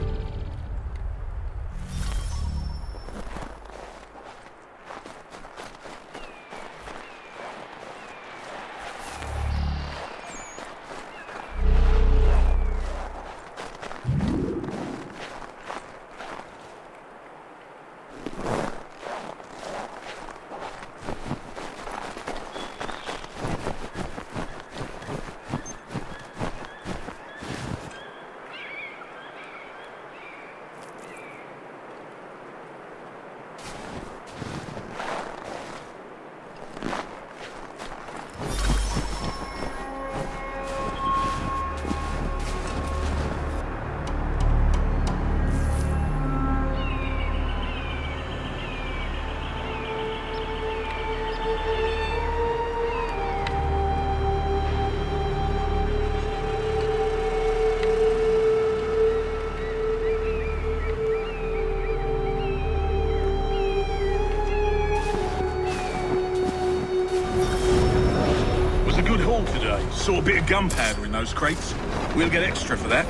Saw a bit of gunpowder in those crates. We'll get extra for that.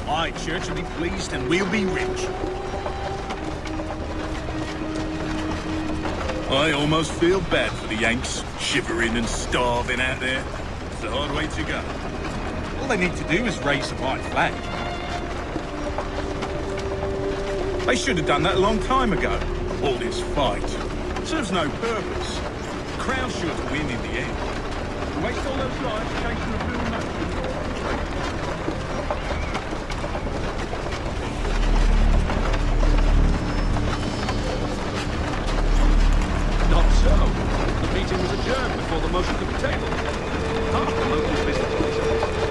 My church will be pleased and we'll be rich. I almost feel bad for the Yanks, shivering and starving out there. It's a hard way to go. All they need to do is raise the white flag. They should have done that a long time ago. All this fight serves no purpose. The Crown's sure to win in the end. Waste all those lives chasing a blue note. Not so. The meeting was adjourned before the motion could be tabled. Half the local business officials.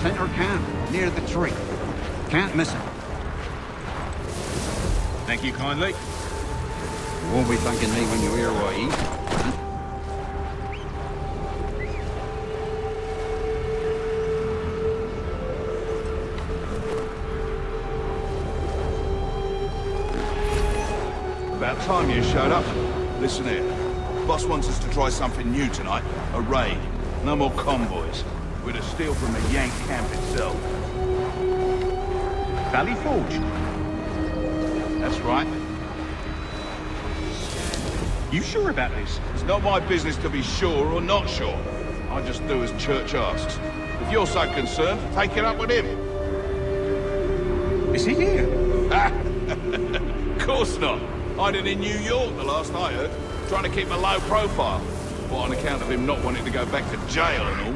Center camp, near the tree. Can't miss it. Thank you kindly. You won't be thanking me when you hear what I eat. About time you showed up. Listen here. Boss wants us to try something new tonight. A raid. No more convoys. We're to steal from the Yank camp itself. Valley Forge? That's right. You sure about this? It's not my business to be sure or not sure. I just do as Church asks. If you're so concerned, take it up with him. Is he here? Of course not. Hiding in New York, the last I heard. Trying to keep a low profile. Well, on account of him not wanting to go back to jail and all.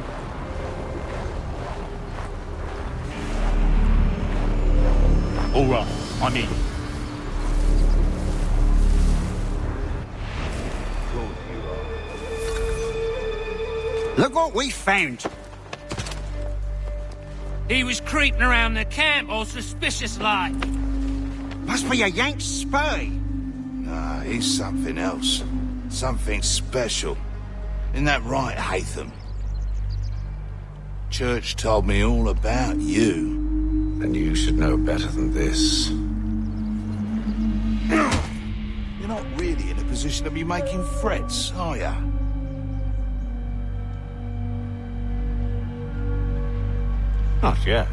All right, I'm in. Look what we found. He was creeping around the camp all suspicious-like. Must be a Yank spy. Nah, he's something else. Something special. Isn't that right, Hatham? Church told me all about you. And you should know better than this. You're not really in a position to be making threats, are ya? Not yet.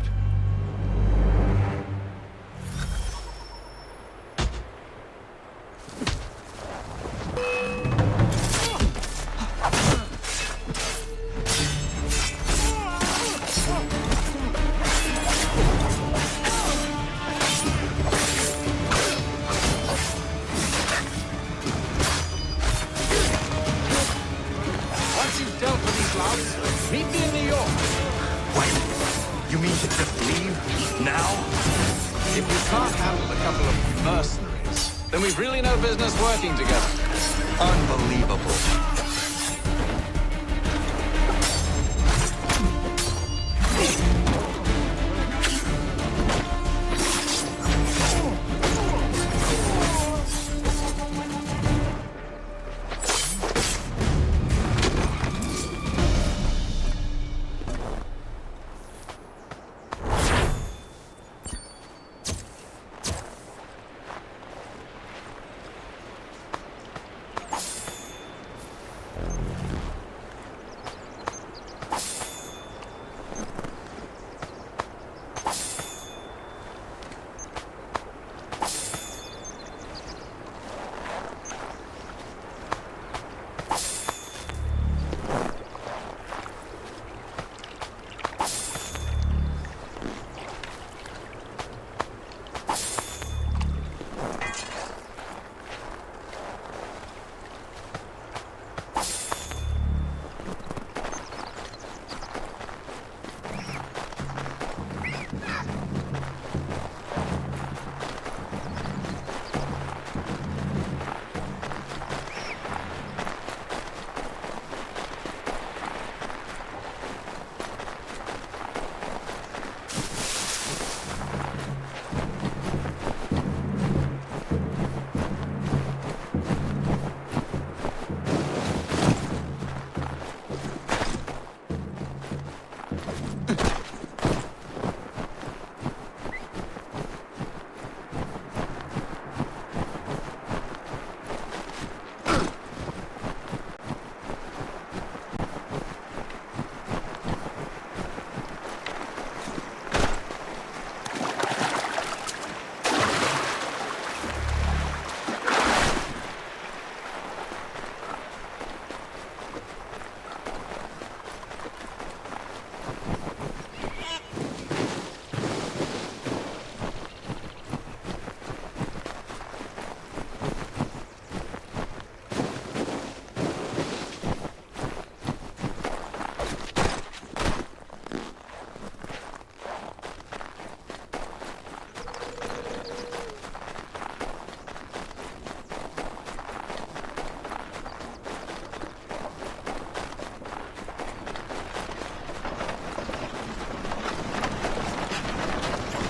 Once you've dealt with these louts, meet me in New York. Wait, you mean to just leave now? If we can't handle a couple of mercenaries, then we've really no business working together. Unbelievable.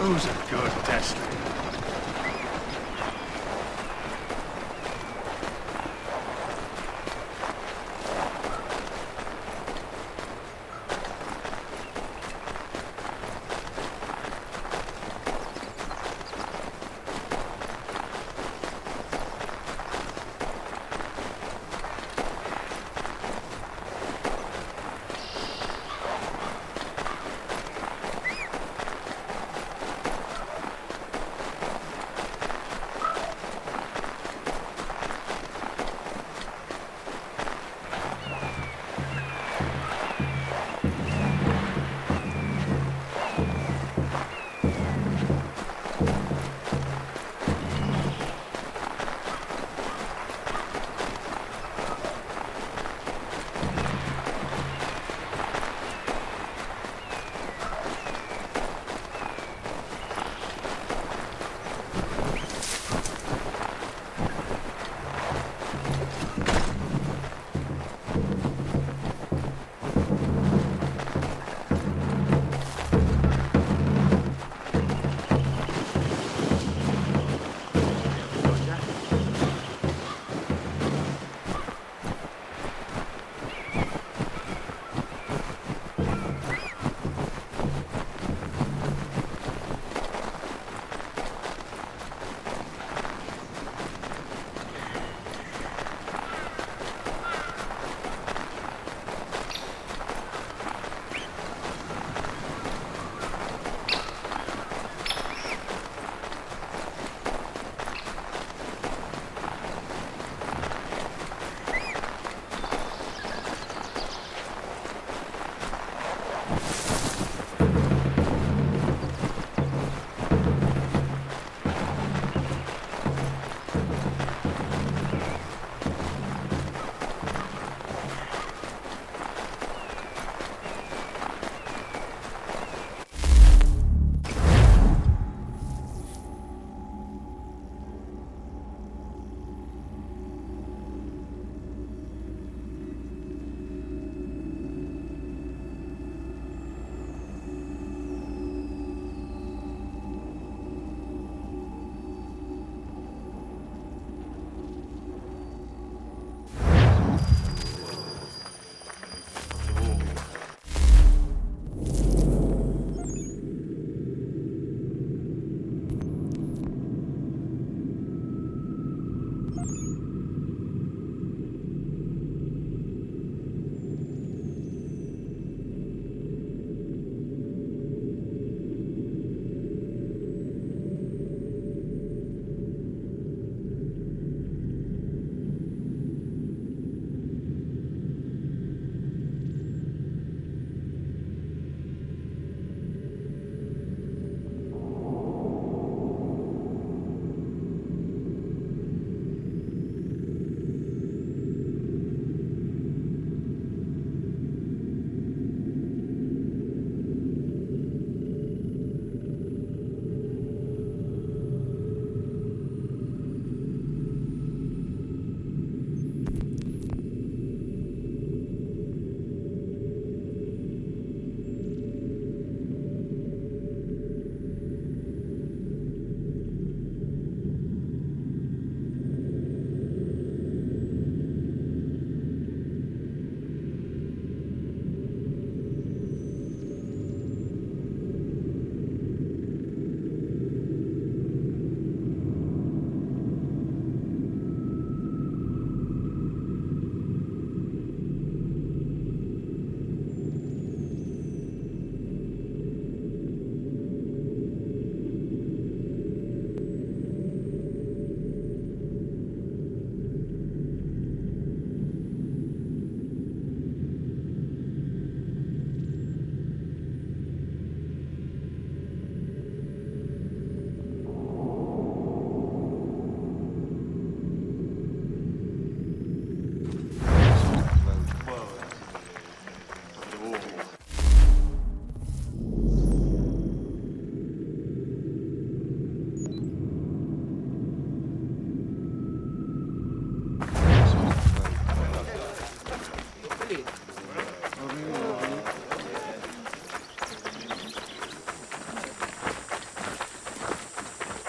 Who's a good tester?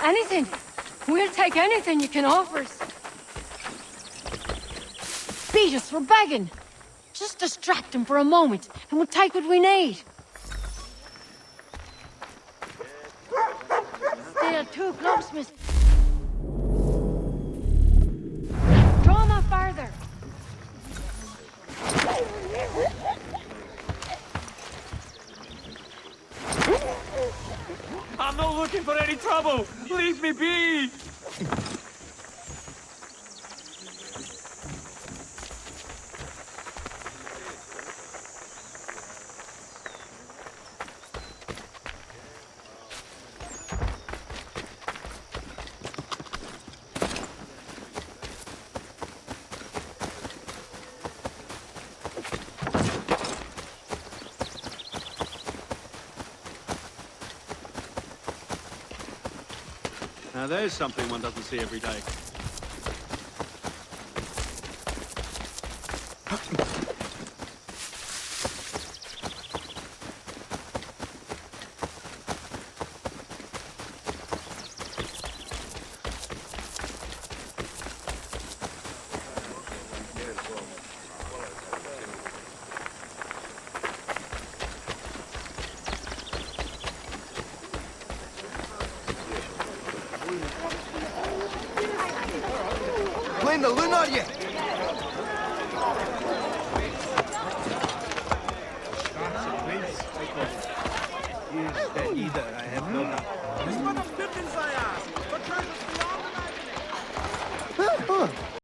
Anything. We'll take anything you can offer us. Beat us, we're begging. Just distract them for a moment, and we'll take what we need. Still too close, miss. Draw them out farther. I'm not looking for any trouble! Leave me be! Now there's something one doesn't see every day. Glinda, Lunaria! Is there either? I have no doubt. This one of Pippin's I ask. What treasures